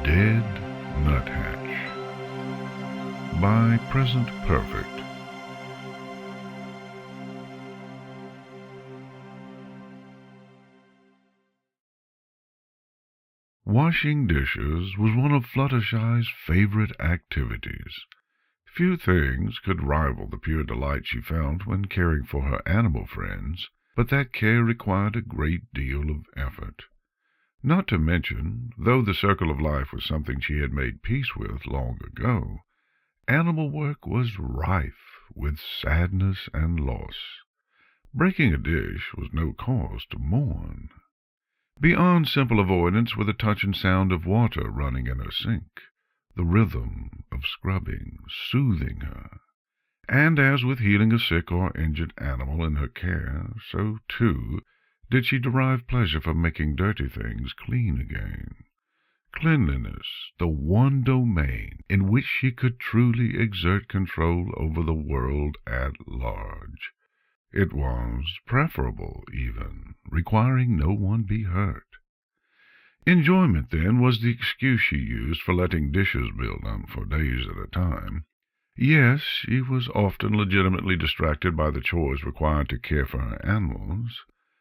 Dead Nuthatch by Present Perfect. Washing dishes was one of Fluttershy's favorite activities. Few things could rival the pure delight she felt when caring for her animal friends, but that care required a great deal of effort. Not to mention, though the circle of life was something she had made peace with long ago, animal work was rife with sadness and loss. Breaking a dish was no cause to mourn. Beyond simple avoidance were the touch and sound of water running in her sink, the rhythm of scrubbing soothing her. And as with healing a sick or injured animal in her care, so, too, did she derive pleasure from making dirty things clean again. Cleanliness, the one domain in which she could truly exert control over the world at large. It was preferable, even, requiring no one be hurt. Enjoyment, then, was the excuse she used for letting dishes build up for days at a time. Yes, she was often legitimately distracted by the chores required to care for her animals,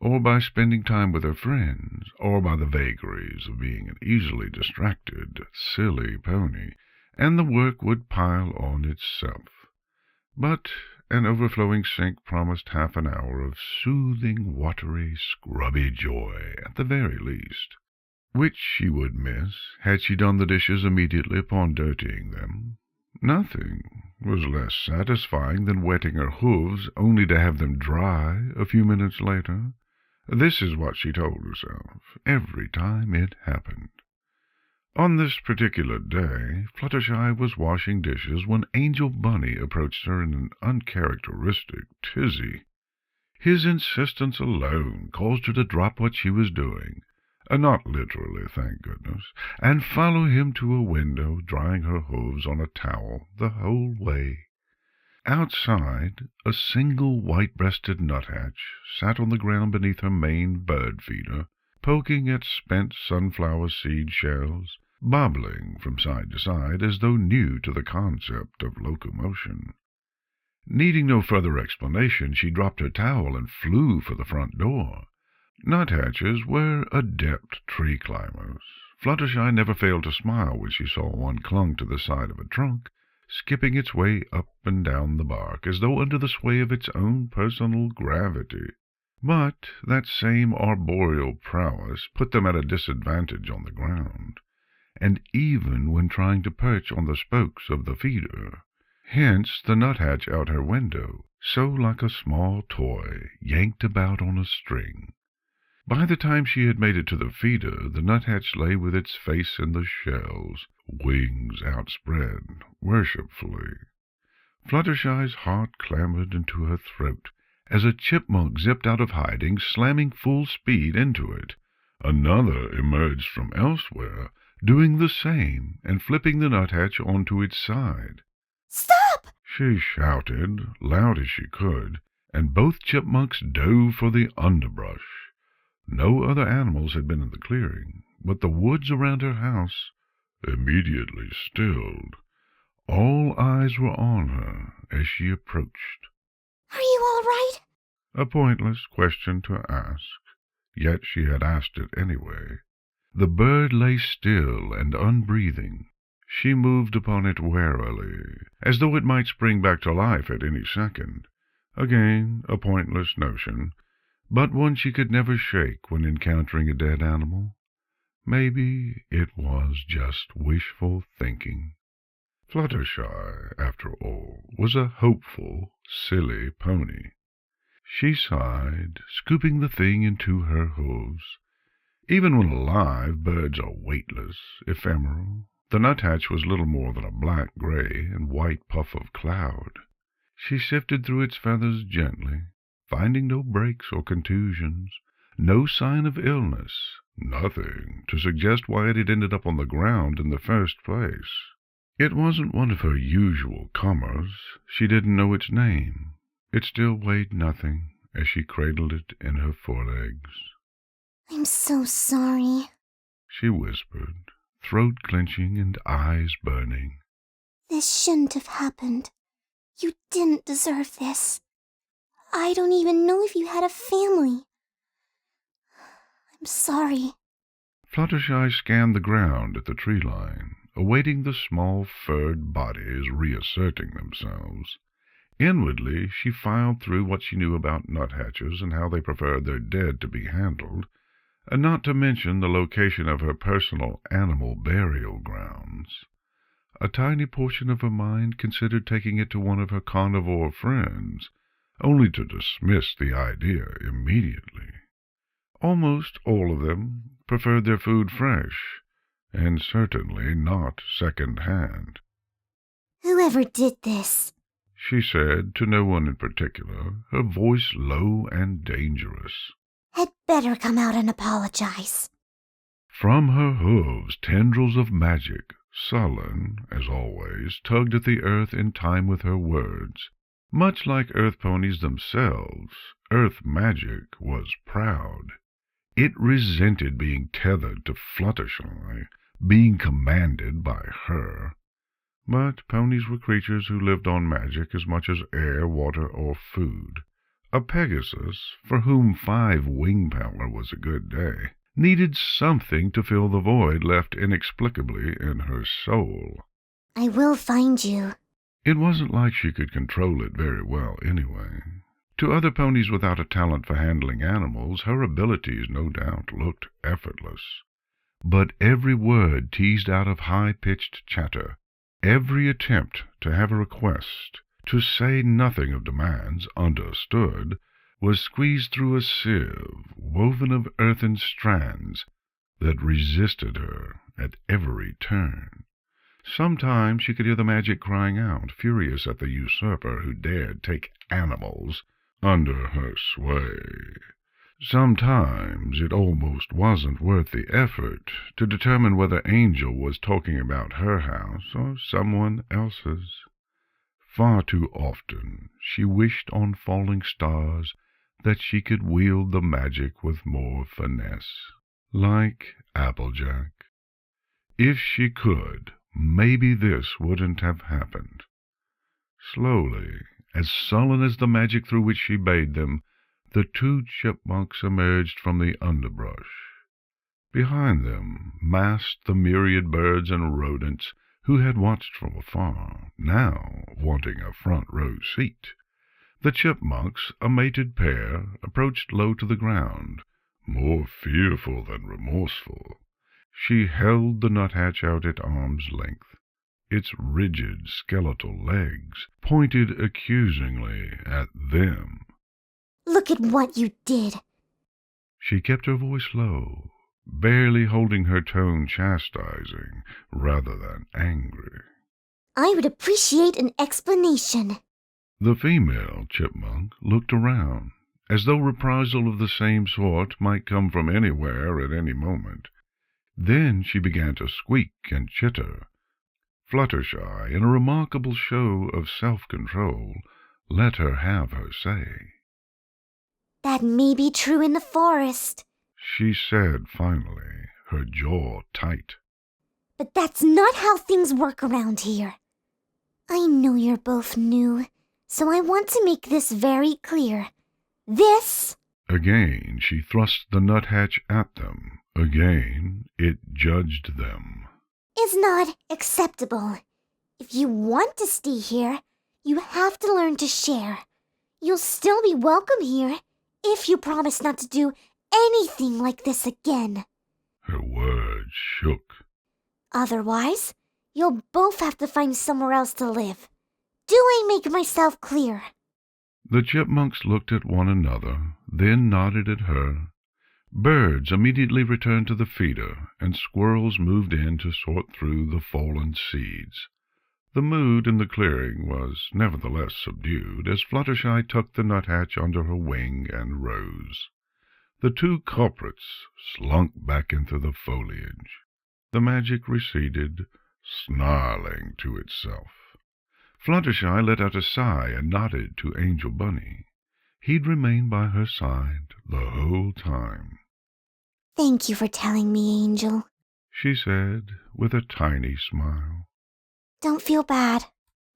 or by spending time with her friends, or by the vagaries of being an easily distracted, silly pony, and the work would pile on itself. But an overflowing sink promised half an hour of soothing, watery, scrubby joy, at the very least, which she would miss had she done the dishes immediately upon dirtying them. Nothing was less satisfying than wetting her hooves only to have them dry a few minutes later. This is what she told herself every time it happened. On this particular day, Fluttershy was washing dishes when Angel Bunny approached her in an uncharacteristic tizzy. His insistence alone caused her to drop what she was doing, not literally, thank goodness, and follow him to a window, drying her hooves on a towel the whole way. Outside, a single white-breasted nuthatch sat on the ground beneath her main bird feeder, poking at spent sunflower seed shells, bobbling from side to side as though new to the concept of locomotion. Needing no further explanation, she dropped her towel and flew for the front door. Nuthatches were adept tree climbers. Fluttershy never failed to smile when she saw one clung to the side of a trunk, skipping its way up and down the bark, as though under the sway of its own personal gravity. But that same arboreal prowess put them at a disadvantage on the ground, and even when trying to perch on the spokes of the feeder. Hence the nuthatch out her window, so like a small toy yanked about on a string. By the time she had made it to the feeder, the nuthatch lay with its face in the shells, wings outspread, worshipfully. Fluttershy's heart clambered into her throat as a chipmunk zipped out of hiding, slamming full speed into it. Another emerged from elsewhere, doing the same and flipping the nuthatch onto its side. "Stop!" she shouted, loud as she could, and both chipmunks dove for the underbrush. No other animals had been in the clearing, but the woods around her house immediately stilled. All eyes were on her as she approached. "Are you all right?" A pointless question to ask, yet she had asked it anyway. The bird lay still and unbreathing. She moved upon it warily, as though it might spring back to life at any second. Again, a pointless notion, but one she could never shake when encountering a dead animal. Maybe it was just wishful thinking. Fluttershy, after all, was a hopeful, silly pony. She sighed, scooping the thing into her hooves. Even when alive, birds are weightless, ephemeral. The nuthatch was little more than a black-gray and white puff of cloud. She sifted through its feathers gently, finding no breaks or contusions, no sign of illness, nothing to suggest why it had ended up on the ground in the first place. It wasn't one of her usual comers. She didn't know its name. It still weighed nothing as she cradled it in her forelegs. "I'm so sorry," she whispered, throat clenching and eyes burning. This shouldn't have happened. You didn't deserve this. I don't even know if you had a family. I'm sorry. Fluttershy scanned the ground at the tree line, awaiting the small furred bodies reasserting themselves. Inwardly, she filed through what she knew about nuthatches and how they preferred their dead to be handled, and not to mention the location of her personal animal burial grounds. A tiny portion of her mind considered taking it to one of her carnivore friends, only to dismiss the idea immediately. Almost all of them preferred their food fresh, and certainly not second-hand. Whoever did this, She said to no one in particular, her voice low and dangerous. had better come out and apologize. From her hooves tendrils of magic, sullen, as always, tugged at the earth in time with her words. Much like earth ponies themselves, earth magic was proud. It resented being tethered to Fluttershy, being commanded by her. But ponies were creatures who lived on magic as much as air, water, or food. A Pegasus, for whom 5 wing power was a good day, needed something to fill the void left inexplicably in her soul. I will find you. It wasn't like she could control it very well anyway. To other ponies without a talent for handling animals, her abilities no doubt looked effortless. But every word teased out of high-pitched chatter, every attempt to have a request, to say nothing of demands understood, was squeezed through a sieve woven of earthen strands that resisted her at every turn. Sometimes she could hear the magic crying out, furious at the usurper who dared take animals under her sway. Sometimes it almost wasn't worth the effort to determine whether Angel was talking about her house or someone else's. Far too often she wished on falling stars that she could wield the magic with more finesse, like Applejack. If she could, maybe this wouldn't have happened. Slowly, as sullen as the magic through which she bade them, the 2 chipmunks emerged from the underbrush. Behind them massed the myriad birds and rodents who had watched from afar, now wanting a front-row seat. The chipmunks, a mated pair, approached low to the ground, more fearful than remorseful. She held the nuthatch out at arm's length. Its rigid skeletal legs pointed accusingly at them. Look at what you did. She kept her voice low, barely holding her tone chastising rather than angry. I would appreciate an explanation. The female chipmunk looked around, as though reprisal of the same sort might come from anywhere at any moment. Then she began to squeak and chitter. Fluttershy, in a remarkable show of self-control, let her have her say. That may be true in the forest, She said finally, her jaw tight. but that's not how things work around here. I know you're both new, so I want to make this very clear. This Again she thrust the nuthatch at them. Again it judged them. is not acceptable. If you want to stay here, you have to learn to share. You'll still be welcome here if you promise not to do anything like this again. Her words shook. Otherwise, you'll both have to find somewhere else to live. Do I make myself clear? The chipmunks looked at one another, then nodded at her. Birds immediately returned to the feeder, and squirrels moved in to sort through the fallen seeds. The mood in the clearing was nevertheless subdued, as Fluttershy tucked the nuthatch under her wing and rose. The 2 culprits slunk back into the foliage. The magic receded, snarling to itself. Fluttershy let out a sigh and nodded to Angel Bunny. He'd remained by her side the whole time. Thank you for telling me, Angel. she said with a tiny smile. Don't feel bad,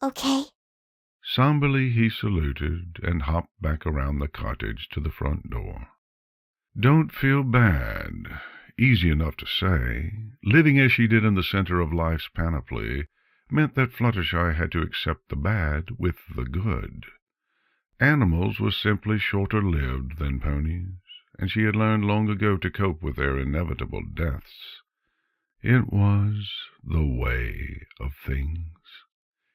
okay? Somberly he saluted and hopped back around the cottage to the front door. Don't feel bad. Easy enough to say. Living as she did in the center of life's panoply meant that Fluttershy had to accept the bad with the good. Animals were simply shorter-lived than ponies, and she had learned long ago to cope with their inevitable deaths. It was the way of things.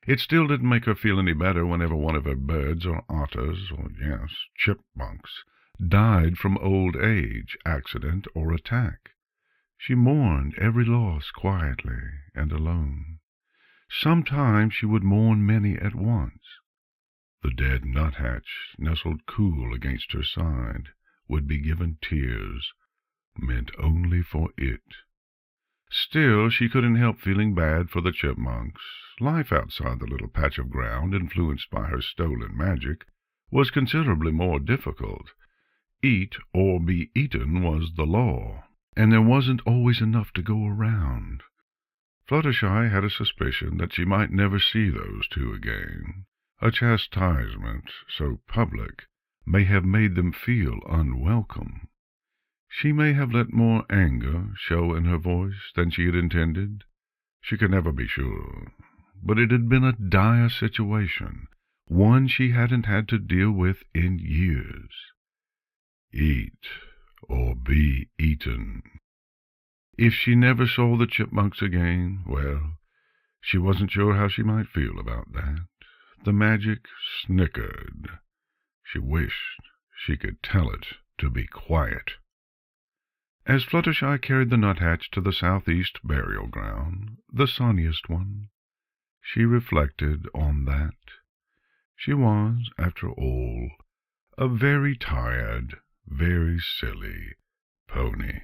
It still didn't make her feel any better whenever one of her birds or otters, or, yes, chipmunks, died from old age, accident, or attack. She mourned every loss quietly and alone. Sometimes she would mourn many at once. The dead Nuthatch, nestled cool against her side, would be given tears meant only for it. Still, she couldn't help feeling bad for the chipmunks. Life outside the little patch of ground influenced by her stolen magic was considerably more difficult. Eat or be eaten was the law, and there wasn't always enough to go around. Fluttershy had a suspicion that she might never see those two again. A chastisement so public may have made them feel unwelcome. She may have let more anger show in her voice than she had intended. She could never be sure. But it had been a dire situation, one she hadn't had to deal with in years. Eat or be eaten. If she never saw the chipmunks again, well, she wasn't sure how she might feel about that. The magic snickered. She wished she could tell it to be quiet. As Fluttershy carried the Nuthatch to the southeast burial ground, the sunniest one, she reflected on that. She was, after all, a very tired, very silly pony.